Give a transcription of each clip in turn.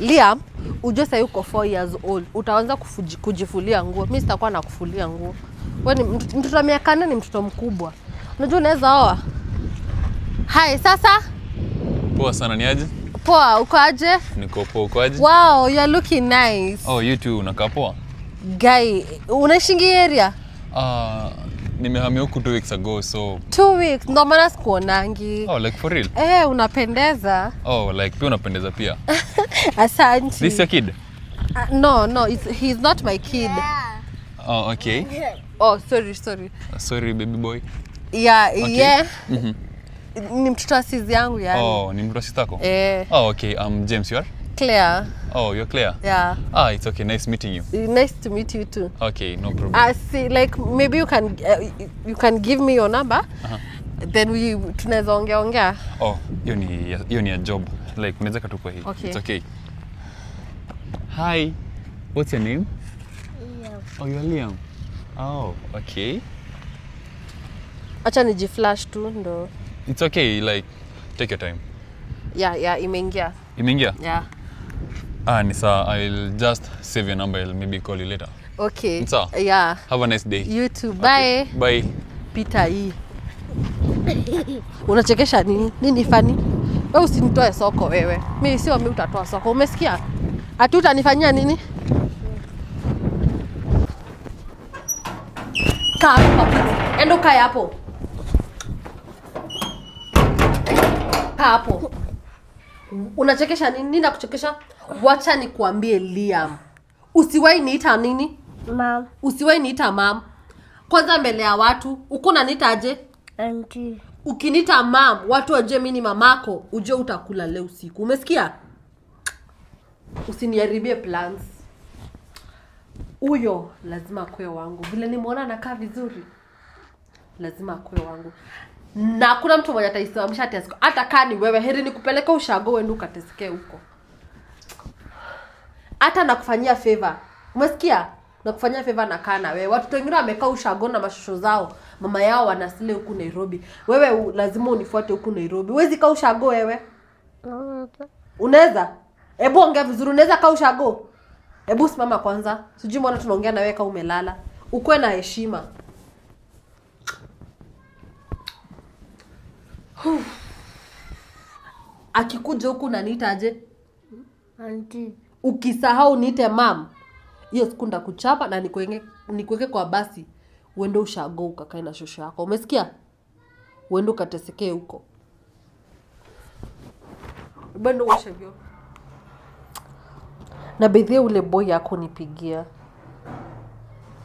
Liam, ujue sasa uko 4 years old. Utaanza kujifulia nguo. Mimi sitakuwa nakufulia nguo. Wewe ni mtoto wa miaka 4 ni mtoto mkubwa. Unajua unaweza oa. Hai, sasa? Poa sana, ni aje? Poa, uko aje? Niko poa, uko aje? Wow, you are looking nice. Oh, you too, unakaa poa? Guy, unaishi area? Nimehamia huku 2 weeks ago, so 2 weeks, ndo maana sikuonangi. Oh, like for real? Unapendeza. Oh, like pia unapendeza pia. Asante. This your kid? No, he's not my kid. Oh, okay. Oh, sorry. Sorry, baby boy. Yeah, okay. Yeah. Ni mtoto wa sizi yangu yani. Oh, ni mtoto wa sitako? Eh. Oh, okay. James, you are? Claire. Oh, you're Claire? Yeah. It's okay. Nice meeting you. Nice to meet you too. Okay, no problem. See, like maybe you can give me your number. Then tunaweza ongea. Oh, hiyo ni a job. Like unaweza katupa hii. Okay. It's okay. Hi. What's your name? Liam. Oh, you're Liam. Oh, okay. Acha nijiflash tu ndo. It's okay, like take your time. Yeah, imeingia. Imeingia? Yeah. Ni sawa. I'll just save your number. I'll maybe call you later. Okay. Sawa? Yeah. Have a nice day. You too. Bye. Okay. Bye. Pita hii. Unachekesha nini? Nini fani? Wewe usinitoe soko wewe. Mimi sio mimi utatoa soko. Umesikia? Ati utanifanyia nini? Kaa hapo. Endo kaa hapo. Kaa hapo. Unachekesha nini? Nini nakuchekesha? Wacha nikuambie Liam. Usiwahi niita nini? Mom. Usiwahi niita mom. Kwanza mbele ya watu, uko unaniita aje? Auntie. Ukiniita mom, watu wajue mimi ni mamako, ujue utakula leo usiku. Umesikia? Usiniharibie plans. Huyo lazima kwe wangu. Vile nimeona anakaa vizuri. Lazima kwe wangu. Na kuna mtu mmoja ataisimamisha tesiko. Hata kama ni wewe, heri nikupeleke ushago uende ukateseke huko. Hata nakufanyia favor. Umesikia? Nakufanyia favor na kana wewe. Watu wengine wamekaa ushago na mashosho zao. Mama yao wanasile huku Nairobi. Wewe lazima unifuate huku Nairobi. Huwezi kaa ushago wewe? Unaweza? Hebu ongea vizuri. Unaweza kaa ushago? Hebu simama kwanza. Sijui mbona tunaongea na wewe kama umelala. Ukwe na heshima. Akikuja huku unaniita aje? Auntie. Ukisahau niite mom. Hiyo siku ndakuchapa na nikuweke kwa basi. Uende ushago ukakae na shosho yako. Umesikia? Uende ukatesekee huko. Bado washe vyo. Na bedhie ule boy yako nipigia.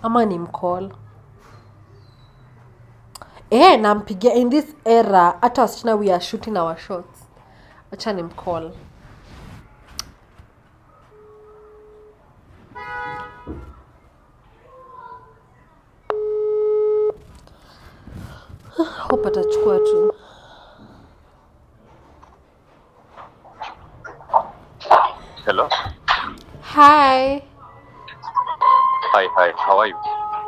Ama ni mcall. Nampigia in this era. Hata wasichana we are shooting our shots. Acha ni mcall. Hope atachukua tu. Hello. Hi. Hi. How are you?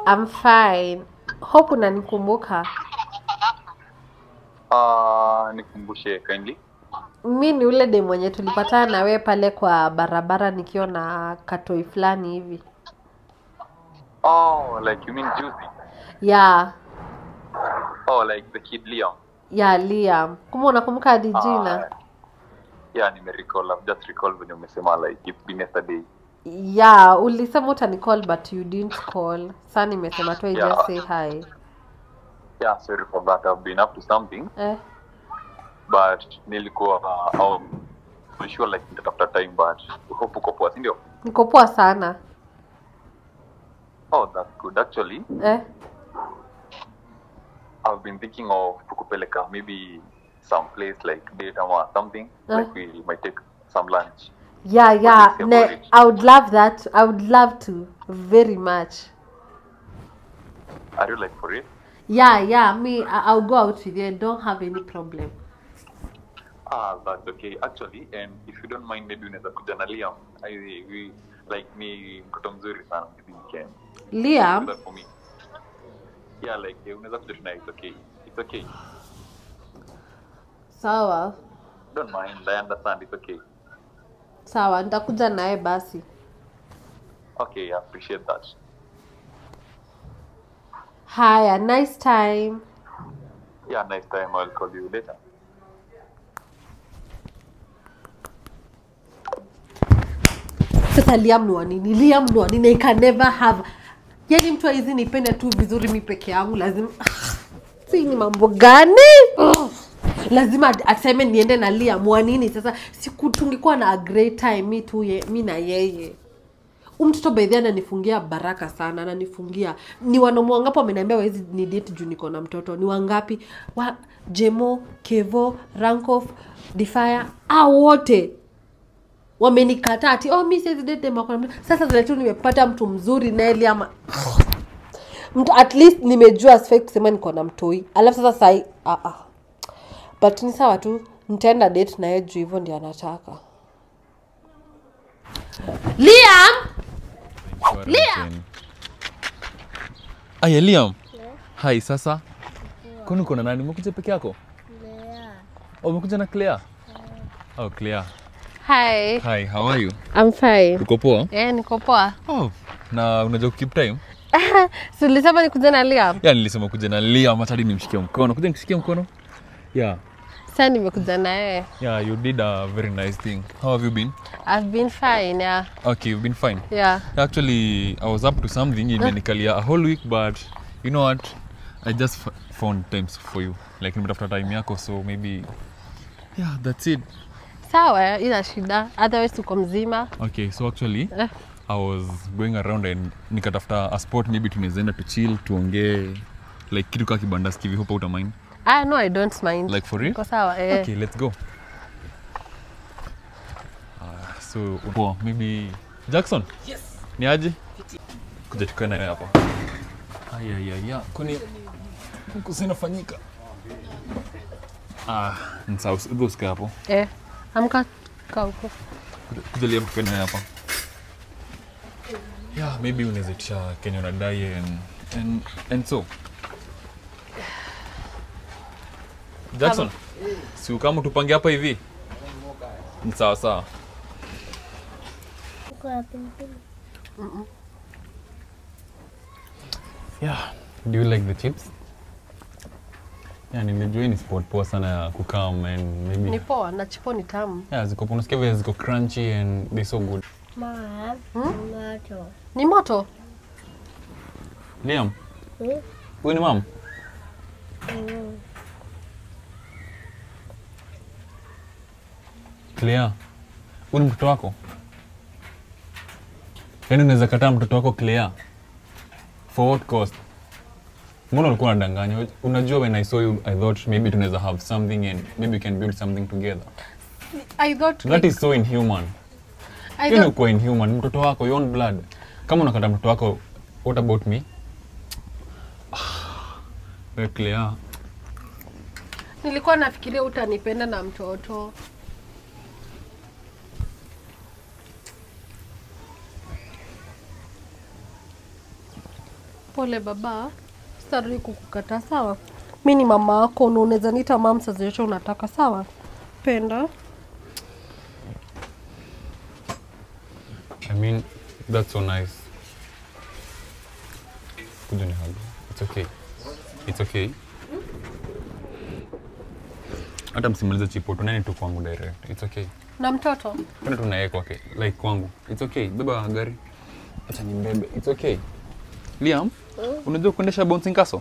I'm fine. Hope unanikumbuka. Nikumbushe kindly. Mimi ni ule dem mwenye tulipatana na wewe pale kwa barabara nikiwa na katoi fulani hivi. Oh, like you mean Juicy? Yeah. Oh, like the kid Liam. Yeah, Liam. Kama unakumbuka hadi jina? Yeah, nimerecall. I've just recalled when you umesema like it's been yesterday. Yeah, ulisema utanicall but you didn't call. Sasa nimesema tu just say hi. Yeah, sorry for that. I've been up to something. But nilikuwa I'm sure like nitatafuta time but hope uko poa, si ndio? Niko poa sana. Oh, that's good actually. I've been thinking of kukupeleka maybe some place like date or something. Like we might take some lunch. Yeah. I would love that. I would love to very much. Are you like for it? Yeah. I'll go out with you. I don't have any problem. That's okay. Actually, and if you don't mind, maybe unaweza kuja na Liam. We like ni mtoto mzuri sana. Maybe you can. Liam? Do that for me. Yeah, like unaweza kuja tonight. It's okay. It's okay. Sawa. Don't mind. I understand. It's okay. Sawa, nitakuja naye basi. Okay, I appreciate that. Haya, nice time. Yeah, nice time. I'll call you later. Sasa Liam ni wa nini? Liam ni wa nini? I can never have. Yaani mtu hizi nipende tu vizuri mimi peke yangu lazima. Si ni mambo gani? Lazima aseme niende na Liam wa nini? Sasa siku tungekuwa na a great time mimi na yeye. Mtoto by the way ananifungia baraka sana, ananifungia. Ni wanaume wangapi wameniambia wawezi ni date juu niko na mtoto? Ni wangapi? Jemo, Kevo, Rankoff, Defire, wote wamenikataa ati mimi siwezi date dem wako na mtoto. Sasa zile tu nimepata mtu mzuri na Eli ama mtu at least nimejua sifai kusema niko na mtoi. Alafu sasa sai but ni sawa tu, nitaenda date na yeye juu hivyo ndio anataka. Liam! Aya, Liam. Hi, sasa. Kwani uko na nani? Umekuja peke yako? Lea. Umekuja na Claire? Oh, Claire. Hi. Hi, how are you? I'm fine. Uko poa? Niko poa. Oh, na unajua keep time? So nilisema nikuja na Liam? Yeah, nilisema kuja na Liam hata nimshikie mkono. Kuja nishikie mkono? Yeah. Sasa nimekuja na yeye. Yeah, you did a very nice thing. How have you been? I've been fine, yeah. Okay, you've been fine. Yeah. Actually, I was up to something imenikalia a whole week, but you know what? I just found times for you. Like nimetafuta time yako, so maybe yeah, that's it. Sawa, ila shida. Otherwise uko mzima. Okay, so actually I was going around and nikatafuta a spot maybe tunaenda to chill, tuongee like kitu kama kibandaski hivi, hope uta mind. No, I don't mind. Like for real? Uko sawa, Okay, let's go. So maybe Jackson? Yes. Ni aje? Kuja tukae naye hapa. Aya. Kwani kusina fanyika? Nsawa, usikae hapo. Amka huko. Kuja Liam tukae naye hapa. Yeah, maybe unaweza tisha Kenya unadai and so. Jackson, si kama tupange hapa hivi? Ni sawa. Yeah, do you like the chips? Yeah, nilijua ni sport poa sana ya kukam and maybe Ni poa, na chipo ni tamu. yeah, ziko unasikia vile ziko crunchy and they so good. Mom, tomato. Ni moto? Liam, wewe ni mom? Claire, wewe ni mtoto wako? Yaani unaweza kataa mtoto wako Claire? For what cost? Mbona ulikuwa unadanganya? Unajua when I saw you I thought maybe tunaweza have something and maybe we can build something together. I thought That is so inhuman. You know kwa inhuman, mtoto wako, your own blood. Kama unakata mtoto wako, what about me? Claire. Nilikuwa nafikiria utanipenda na mtoto. Pole baba, sitarudi kukukataa, sawa? Mimi ni mama yako, unaweza niita mama saa zote unataka, sawa? Penda. I mean, that's so nice. Kuja ni hug. It's okay. It's okay. Hata msimalize chipo, tunani tu kwangu direct. It's okay. Na mtoto? Kuna tunaye kwake, like kwangu. It's okay. Beba gari. Acha nimbebe. It's okay. Liam, unajua kuendesha bouncing castle?